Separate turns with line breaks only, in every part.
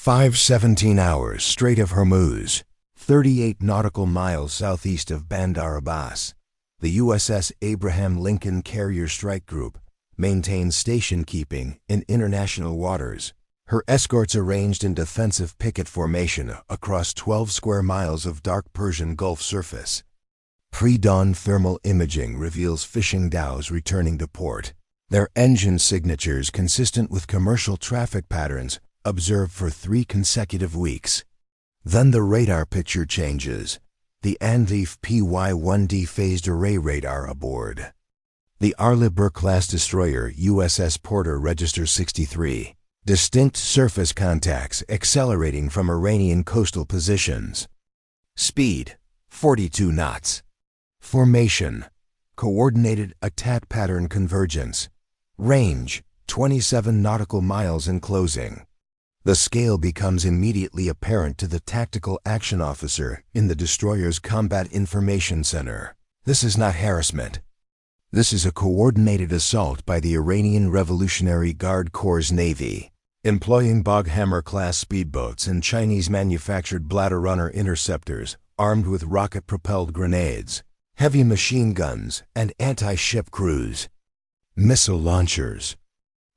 5:17 hours Strait of Hormuz, 38 nautical miles southeast of Bandar Abbas. The USS Abraham Lincoln Carrier Strike Group maintains station keeping in international waters. Her escorts arranged in defensive picket formation across 12 square miles of dark Persian Gulf surface. Pre-dawn thermal imaging reveals fishing dhows returning to port, their engine signatures consistent with commercial traffic patterns observed for 3 consecutive weeks. Then the radar picture changes. The Anleaf PY-1D phased array radar aboard. The Arleigh-Burke-class destroyer USS Porter registers 63 distinct surface contacts accelerating from Iranian coastal positions. Speed, 42 knots. Formation, coordinated attack pattern convergence. Range, 27 nautical miles in closing. The scale becomes immediately apparent to the tactical action officer in the destroyer's Combat Information Center. This is not harassment. This is a coordinated assault by the Iranian Revolutionary Guard Corps' Navy, employing Boghammer-class speedboats and Chinese-manufactured Bladder Runner interceptors armed with rocket-propelled grenades, heavy machine guns, and anti-ship crews. Missile launchers.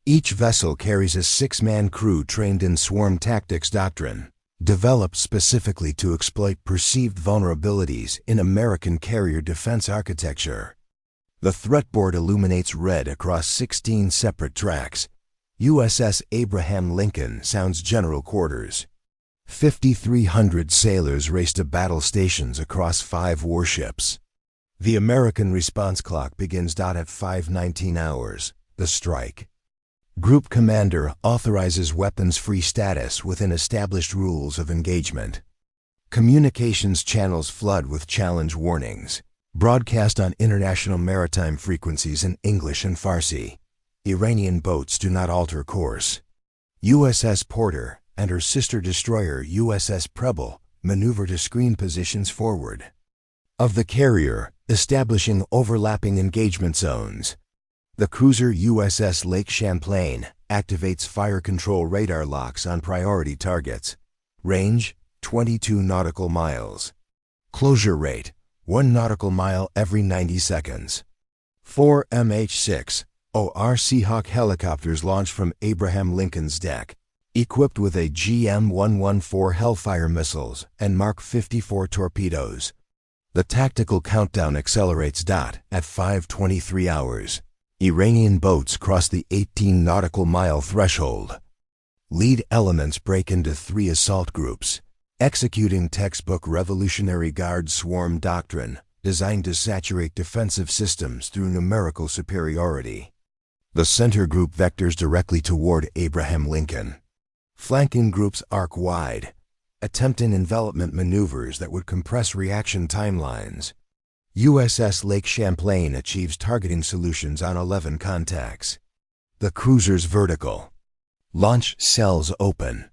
Each vessel carries a 6-man crew trained in swarm tactics doctrine, developed specifically to exploit perceived vulnerabilities in American carrier defense architecture. The threat board illuminates red across 16 separate tracks. USS Abraham Lincoln sounds general quarters. 5,300 sailors race to battle stations across 5 warships. The American response clock begins at 5:19 hours, the strike. Group commander authorizes weapons-free status within established rules of engagement. Communications channels flood with challenge warnings, broadcast on international maritime frequencies in English and Farsi. Iranian boats do not alter course. USS Porter and her sister destroyer USS Preble maneuver to screen positions forward of the carrier, establishing overlapping engagement zones. The cruiser USS Lake Champlain activates fire control radar locks on priority targets. Range, 22 nautical miles. Closure rate, 1 nautical mile every 90 seconds. 4 MH-6 OR Seahawk helicopters launch from Abraham Lincoln's deck, equipped with a GM-114 Hellfire missiles and Mark 54 torpedoes. The tactical countdown accelerates at 5:23 hours. Iranian boats cross the 18 nautical mile threshold. Lead elements break into 3 assault groups, executing textbook Revolutionary Guard swarm doctrine designed to saturate defensive systems through numerical superiority. The center group vectors directly toward Abraham Lincoln. Flanking groups arc wide, attempting envelopment maneuvers that would compress reaction timelines. USS Lake Champlain achieves targeting solutions on 11 contacts. The cruiser's vertical launch cells open.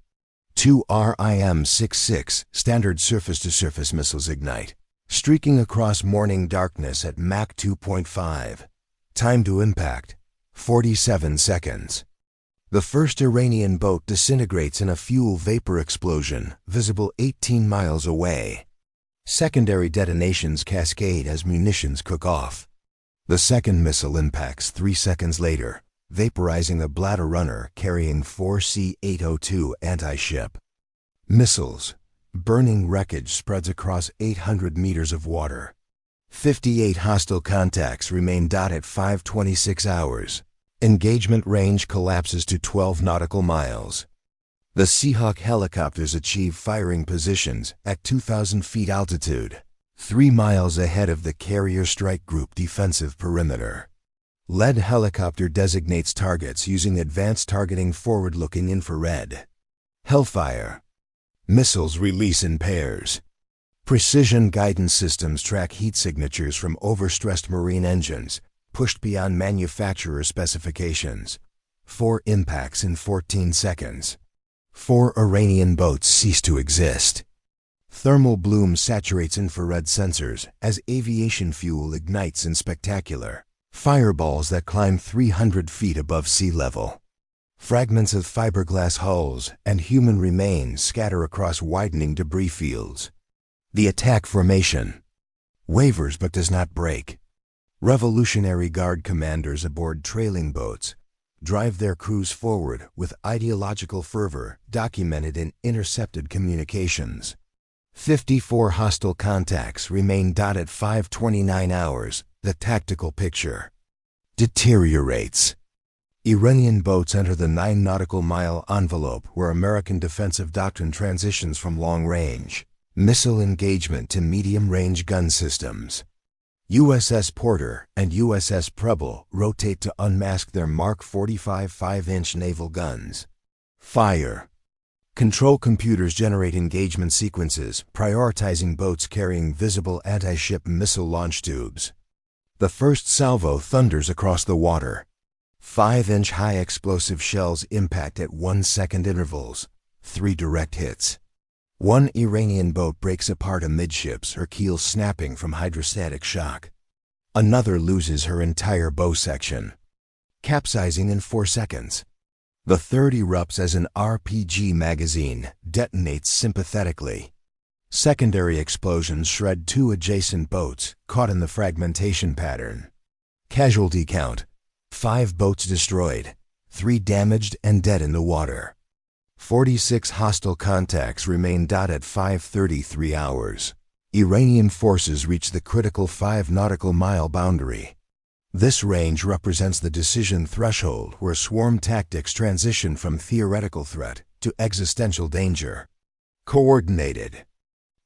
2 RIM-66 standard surface-to-surface missiles ignite, streaking across morning darkness at Mach 2.5. Time to impact, 47 seconds. The first Iranian boat disintegrates in a fuel vapor explosion visible 18 miles away. Secondary detonations cascade as munitions cook off. The second missile impacts 3 seconds later, vaporizing a Bladder Runner carrying 4 C-802 anti-ship missiles. Burning wreckage spreads across 800 meters of water. 58 hostile contacts remain at 5:26 hours. Engagement range collapses to 12 nautical miles. The Seahawk helicopters achieve firing positions at 2,000 feet altitude, 3 miles ahead of the Carrier Strike Group defensive perimeter. Lead helicopter designates targets using advanced targeting forward-looking infrared. Hellfire. Missiles release in pairs. Precision guidance systems track heat signatures from overstressed marine engines, pushed beyond manufacturer specifications. 4 impacts in 14 seconds. 4 Iranian boats cease to exist. Thermal bloom saturates infrared sensors as aviation fuel ignites in spectacular fireballs that climb 300 feet above sea level. Fragments of fiberglass hulls and human remains scatter across widening debris fields. The attack formation wavers but does not break. Revolutionary Guard commanders aboard trailing boats drive their crews forward with ideological fervor documented in intercepted communications. 54 hostile contacts remain at 5:29 hours. The tactical picture deteriorates. Iranian boats enter the 9 nautical mile envelope where American defensive doctrine transitions from long-range missile engagement to medium-range gun systems. USS Porter and USS Preble rotate to unmask their Mark 45 5-inch naval guns. Fire. Control computers generate engagement sequences, prioritizing boats carrying visible anti-ship missile launch tubes. The first salvo thunders across the water. 5-inch high explosive shells impact at 1-second intervals, 3 direct hits. One Iranian boat breaks apart amidships, her keel snapping from hydrostatic shock. Another loses her entire bow section, capsizing in 4 seconds. The third erupts as an RPG magazine detonates sympathetically. Secondary explosions shred 2 adjacent boats caught in the fragmentation pattern. Casualty count: 5 boats destroyed, 3 damaged and dead in the water. 46 hostile contacts remain at 5:33 hours. Iranian forces reach the critical 5 nautical mile boundary. This range represents the decision threshold where swarm tactics transition from theoretical threat to existential danger. Coordinated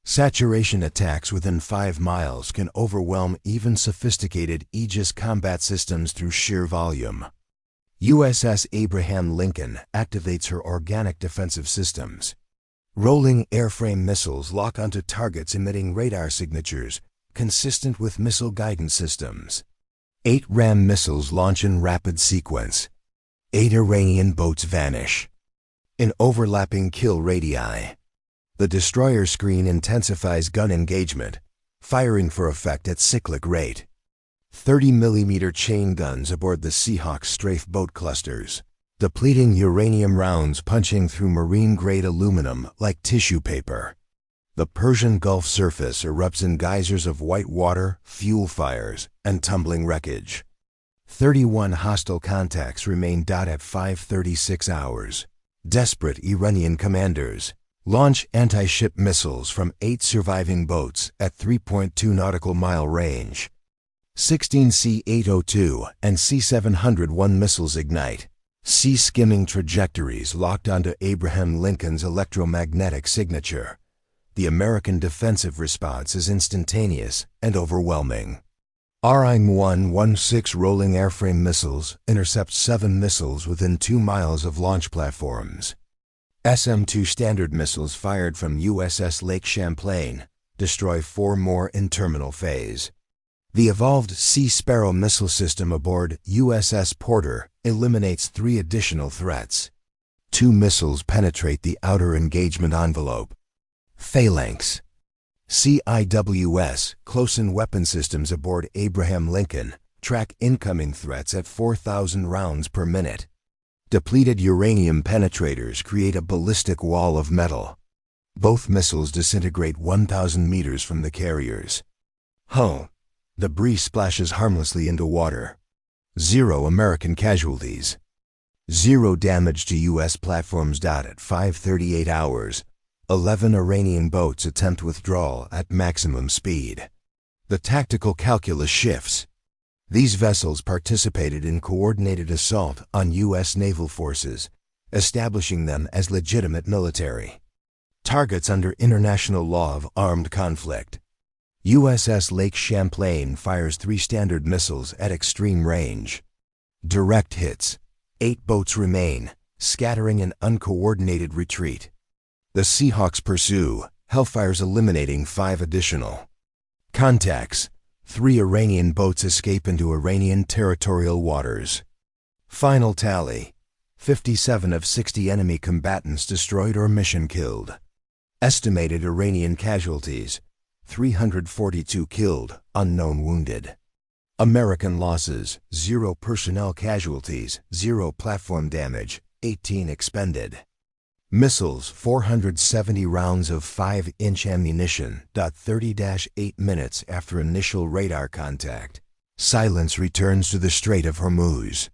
saturation attacks within 5 miles can overwhelm even sophisticated Aegis combat systems through sheer volume. USS Abraham Lincoln activates her organic defensive systems. Rolling airframe missiles lock onto targets emitting radar signatures consistent with missile guidance systems. 8 RAM missiles launch in rapid sequence. 8 Iranian boats vanish in overlapping kill radii. The destroyer screen intensifies gun engagement, firing for effect at cyclic rate. 30mm chain guns aboard the Seahawk strafe boat clusters, depleting uranium rounds punching through marine-grade aluminum like tissue paper. The Persian Gulf surface erupts in geysers of white water, fuel fires, and tumbling wreckage. 31 hostile contacts remain at 5:36 hours. Desperate Iranian commanders launch anti-ship missiles from 8 surviving boats at 3.2 nautical mile range. 16 C-802 and C-701 missiles ignite. Sea-skimming trajectories locked onto Abraham Lincoln's electromagnetic signature. The American defensive response is instantaneous and overwhelming. RIM-116 rolling airframe missiles intercept 7 missiles within 2 miles of launch platforms. SM-2 Standard missiles fired from USS Lake Champlain destroy 4 more in terminal phase. The evolved Sea Sparrow missile system aboard USS Porter eliminates 3 additional threats. 2 missiles penetrate the outer engagement envelope. Phalanx CIWS close-in weapon systems aboard Abraham Lincoln track incoming threats at 4,000 rounds per minute. Depleted uranium penetrators create a ballistic wall of metal. Both missiles disintegrate 1,000 meters from the carriers. Debris splashes harmlessly into water. 0 American casualties. 0 damage to U.S. platforms. At 5:38 hours, 11 Iranian boats attempt withdrawal at maximum speed. The tactical calculus shifts. These vessels participated in coordinated assault on U.S. naval forces, establishing them as legitimate military targets under international law of armed conflict. USS Lake Champlain fires 3 Standard missiles at extreme range. Direct hits. 8 boats remain, scattering in uncoordinated retreat. The Seahawks pursue, Hellfires eliminating 5 additional contacts. 3 Iranian boats escape into Iranian territorial waters. Final tally: 57 of 60 enemy combatants destroyed or mission killed. Estimated Iranian casualties: 342 killed, unknown wounded. American losses: 0 personnel casualties, 0 platform damage, 18 expended. Missiles 470 rounds of 5-inch ammunition. 30-8 minutes after initial radar contact. Silence returns to the Strait of Hormuz.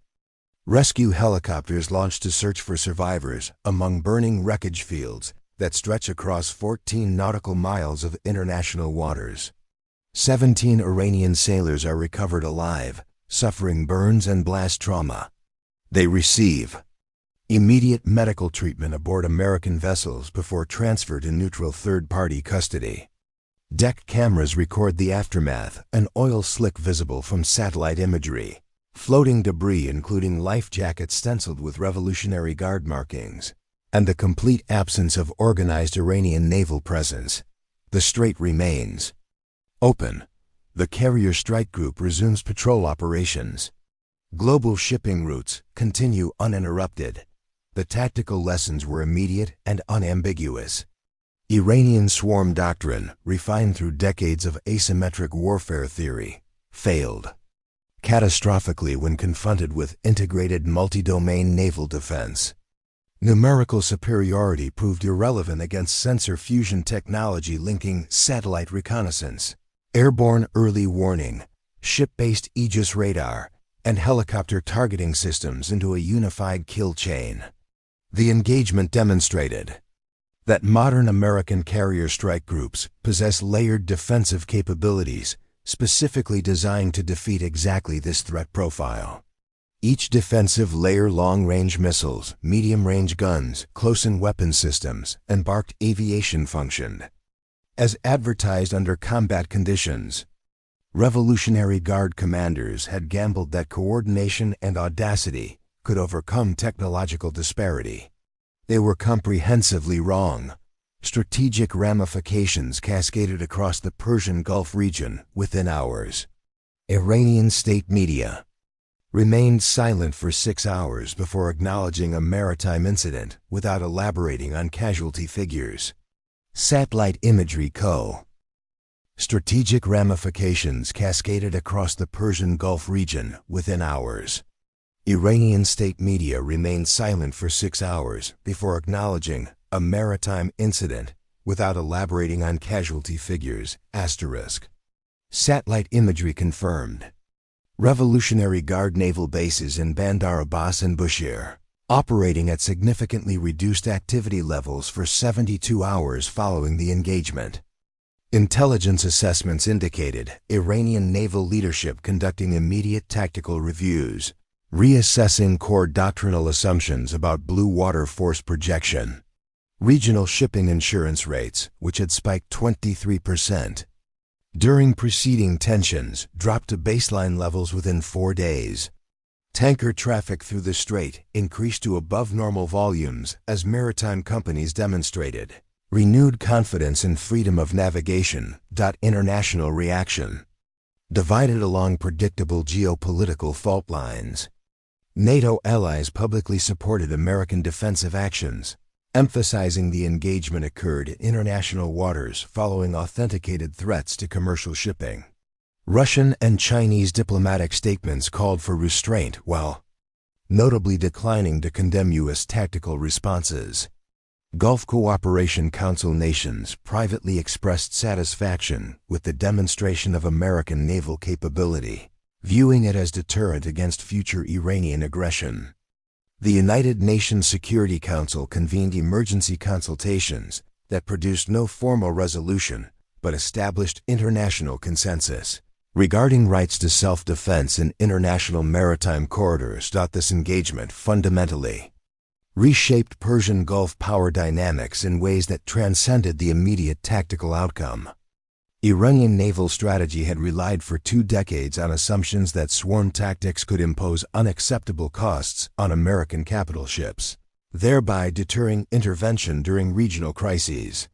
Rescue helicopters launched to search for survivors among burning wreckage fields that stretch across 14 nautical miles of international waters. 17 Iranian sailors are recovered alive, suffering burns and blast trauma. They receive immediate medical treatment aboard American vessels before transfer to neutral third-party custody. Deck cameras record the aftermath, an oil slick visible from satellite imagery. Floating debris including life jackets stenciled with Revolutionary Guard markings, and the complete absence of organized Iranian naval presence. The strait remains open. The carrier strike group resumes patrol operations. Global shipping routes continue uninterrupted. The tactical lessons were immediate and unambiguous. Iranian swarm doctrine, refined through decades of asymmetric warfare theory, failed catastrophically when confronted with integrated multi-domain naval defense. Numerical superiority proved irrelevant against sensor fusion technology linking satellite reconnaissance, airborne early warning, ship-based Aegis radar, and helicopter targeting systems into a unified kill chain. The engagement demonstrated that modern American carrier strike groups possess layered defensive capabilities specifically designed to defeat exactly this threat profile. Each defensive layer long-range missiles, medium-range guns, close-in weapon systems, embarked aviation functioned as advertised under combat conditions. Revolutionary Guard commanders had gambled that coordination and audacity could overcome technological disparity. They were comprehensively wrong. Strategic ramifications cascaded across the Persian Gulf region within hours. Iranian state media remained silent for 6 hours before acknowledging a maritime incident without elaborating on casualty figures. Satellite imagery strategic ramifications cascaded across the Persian Gulf region within hours. Iranian state media remained silent for 6 hours before acknowledging a maritime incident without elaborating on casualty figures. Satellite imagery confirmed. Revolutionary Guard naval bases in Bandar Abbas and Bushehr, operating at significantly reduced activity levels for 72 hours following the engagement. Intelligence assessments indicated Iranian naval leadership conducting immediate tactical reviews, reassessing core doctrinal assumptions about blue water force projection. Regional shipping insurance rates, which had spiked 23% during preceding tensions, dropped to baseline levels within 4 days. Tanker traffic through the strait increased to above normal volumes as maritime companies demonstrated renewed confidence in freedom of navigation. International reaction divided along predictable geopolitical fault lines. NATO allies publicly supported American defensive actions, emphasizing the engagement occurred in international waters following authenticated threats to commercial shipping. Russian and Chinese diplomatic statements called for restraint while notably declining to condemn U.S. tactical responses. Gulf Cooperation Council nations privately expressed satisfaction with the demonstration of American naval capability, viewing it as deterrent against future Iranian aggression. The United Nations Security Council convened emergency consultations that produced no formal resolution but established international consensus regarding rights to self-defense in international maritime corridors. This engagement fundamentally reshaped Persian Gulf power dynamics in ways that transcended the immediate tactical outcome. Iranian naval strategy had relied for 2 decades on assumptions that swarm tactics could impose unacceptable costs on American capital ships, thereby deterring intervention during regional crises.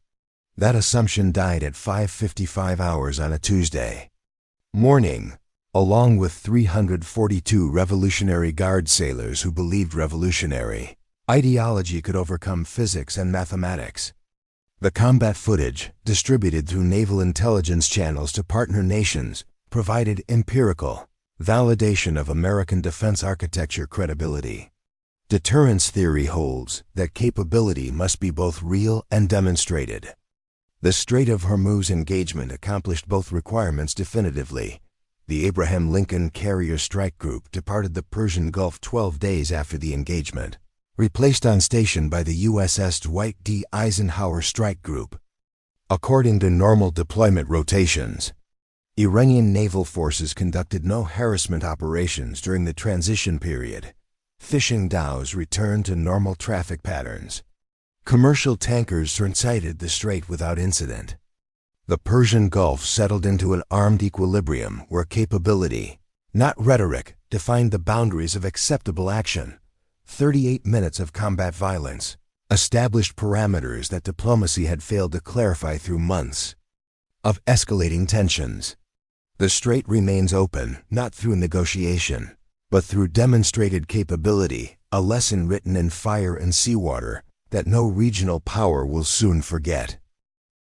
That assumption died at 5:55 hours on a Tuesday morning, along with 342 Revolutionary Guard sailors who believed revolutionary ideology could overcome physics and mathematics. The combat footage, distributed through naval intelligence channels to partner nations, provided empirical validation of American defense architecture credibility. Deterrence theory holds that capability must be both real and demonstrated. The Strait of Hormuz engagement accomplished both requirements definitively. The Abraham Lincoln Carrier Strike Group departed the Persian Gulf 12 days after the engagement, replaced on station by the USS Dwight D. Eisenhower Strike Group. According to normal deployment rotations, Iranian naval forces conducted no harassment operations during the transition period. Fishing dhows returned to normal traffic patterns. Commercial tankers transited the strait without incident. The Persian Gulf settled into an armed equilibrium where capability, not rhetoric, defined the boundaries of acceptable action. 38 minutes of combat violence established parameters that diplomacy had failed to clarify through months of escalating tensions. The strait remains open, not through negotiation, but through demonstrated capability, a lesson written in fire and seawater that no regional power will soon forget.